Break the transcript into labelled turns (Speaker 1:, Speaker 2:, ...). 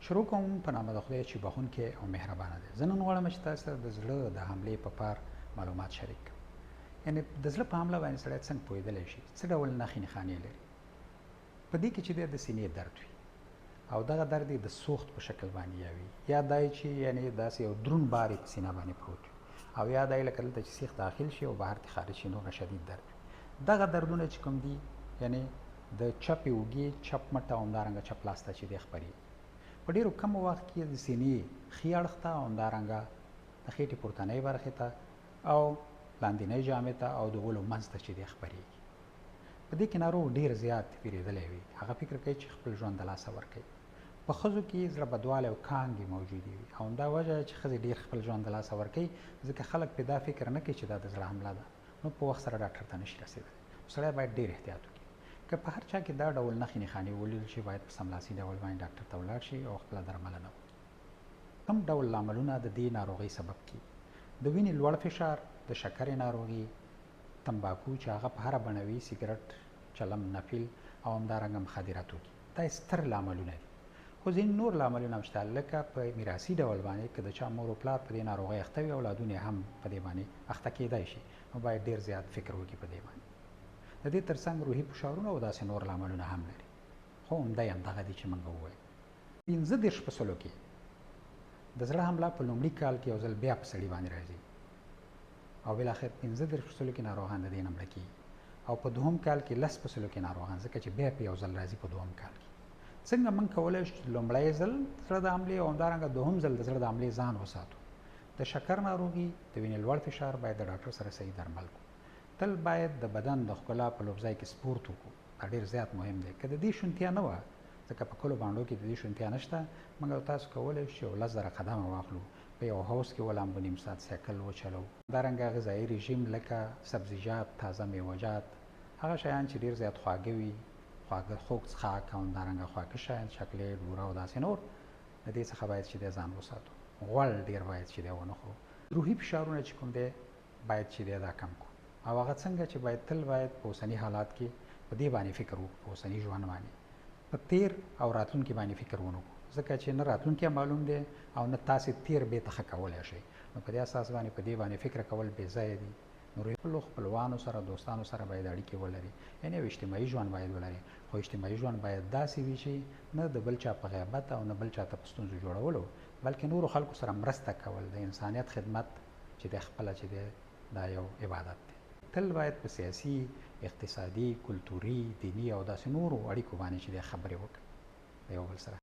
Speaker 1: شروع کوم په نامه د خدای چې بخونکی او مهربانه دی. زه نن غواړم چې تاسو ته د زړه د حملې په پار معلومات شریک کړم. یعنې د زړه په حمله باندې سړی څنګه پوهېدلی شي، څه ډول نښې نښانې لري. په دې کې چې دی د سینې درد وي او دغه درد یې د سوخت په شکل باندې وي، یا دا چې یعنې داسې یو دروند بار یې په سینه باندې پروت وي، او یا دا یې لکه دلته چې سیخ داخل شي او بهر کې خارج شي، نو شدید درد وي. دغه دردونه چې کوم دي یعنې د چپې اوږې، چپ مټ او همدارنګه چپ لاس ته چې دی خپرېږي. په ډېرو کم وخت کې د سینې ښي اړخ ته او همدارنګه د خېټې پورتنۍ برخې ته او لاندنۍ جامې ته او د غولو منځ ته چې دی خپرېږي. په دې کې ناروغ ډېر زیات وېرېدلی وي، هغه فکر کوي چې خپل ژوند د لاسه ورکوي. په ښځو کې زړه بدوالی او کانګې موجودې وي، او همدا وجه چې ښځې ډېر خپل ژوند د لاسه ورکوي، ځکه خلک پرې دا فکر نه کوي چې دا د زړه حمله ده، نو په وخت سره ډاکټر ته نشي رسېدلی. سړی باید ډېر احتیاط وکړي. که په هر چا کې دا ډول نښې نښانې ولیدل شي، باید په سملاسي ډول باندې ډاکټر ته ولاړ شي او خپله درملنه وکړي. کوم ډول لاملونه د دې ناروغۍ سبب کیږي؟ د وینې لوړ فشار، د شکرې ناروغي، تمباکو چې هغه په هره بڼه وي، سګرټ، چلم، نفل او همدارنګه مخدره توکي، دا ستر لاملونه دي. خو ځینې نور لاملونه هم شته، لکه په میراثي ډول باندې که د چا مور او پلار په دې ناروغۍ اخته وي، اولادونه هم په دې باندې اخته کېدای شي، نو باید ډېر زیات فکر وکړي په دې باندې. د دې ترڅنګ روحي فشارونه او داسې نور لاملونه هم لري، خو عمده یې همدغه دي چې موږ ووایو. 15% کې د زړه حمله په لومړي کال کې یو ځل بیا په سړي باندې راځي، او بالاخره 15% کې ناروغان د دې نه مړه کېږي، او په دوهم کال کې 10% کې ناروغان، ځکه چې بیا په یو ځل راځي په دوهم کال کې. څنګه موږ کولی شو چې لومړی ځل زړه د حملې او همدارنګه دوهم ځل د زړه د حملې ځان وساتو؟ د شکر ناروغي، د وینې لوړ فشار باید د ډاکټر سره صحیح درمل کړو. تل باید د بدن د ښکلا په لوبځای کې سپورت وکړو، دا ډېر زیات مهم دی. که د دې شونتیا نه وه، ځکه په کلو بانډو کې د دې شونتیا نشته، موږ او تاسو کولی شو چې 10,000 قدمه واخلو، په یو حوض کې ولامبو، نیم ساعت سایکل وچلو. همدارنګه غذایي رژیم لکه سبزیجات، تازه میوهجات، هغه شیان چې ډېر زیات خواږه وي، خواږه خوږ څښاک او همدارنګه خواږه شیان، چاکلیټ، بوره او داسې نور، د دې څخه باید چې دی ځان وساتو. غوړ ډېر باید چې دی ونه خورو. روحي فشارونه چې کوم دی باید چې دی دا کم کړو. او هغه څنګه چې باید تل باید په اوسني حالات کې په دې باندې فکر وکړو، په اوسني ژوند باندې، په تیر او راتلونکي باندې فکر ونه کړو، ځکه چې نه راتلونکی معلوم دی او نه تاسې تیر بېرته ښه کولی شئ. نو په دې اساس باندې په دې باندې فکر کول بې ځایه دي. نو خپلو خپلوانو سره، دوستانو سره باید اړیکې ولري، یعنې یو اجتماعي ژوند باید ولري، خو اجتماعي ژوند باید داسې وي چې نه د بل چا په غیبت او نه بل چا ته په ستونزو جوړولو، بلکې نورو خلکو سره مرسته کول، د انسانیت خدمت چې دی خپله چې دی دا یو عبادت دی. تل باید په سیاسي، اقتصادي، کلتوري، دیني او داسې نورو اړیکو باندې چې دی خبرې وکړي د یو بل سره.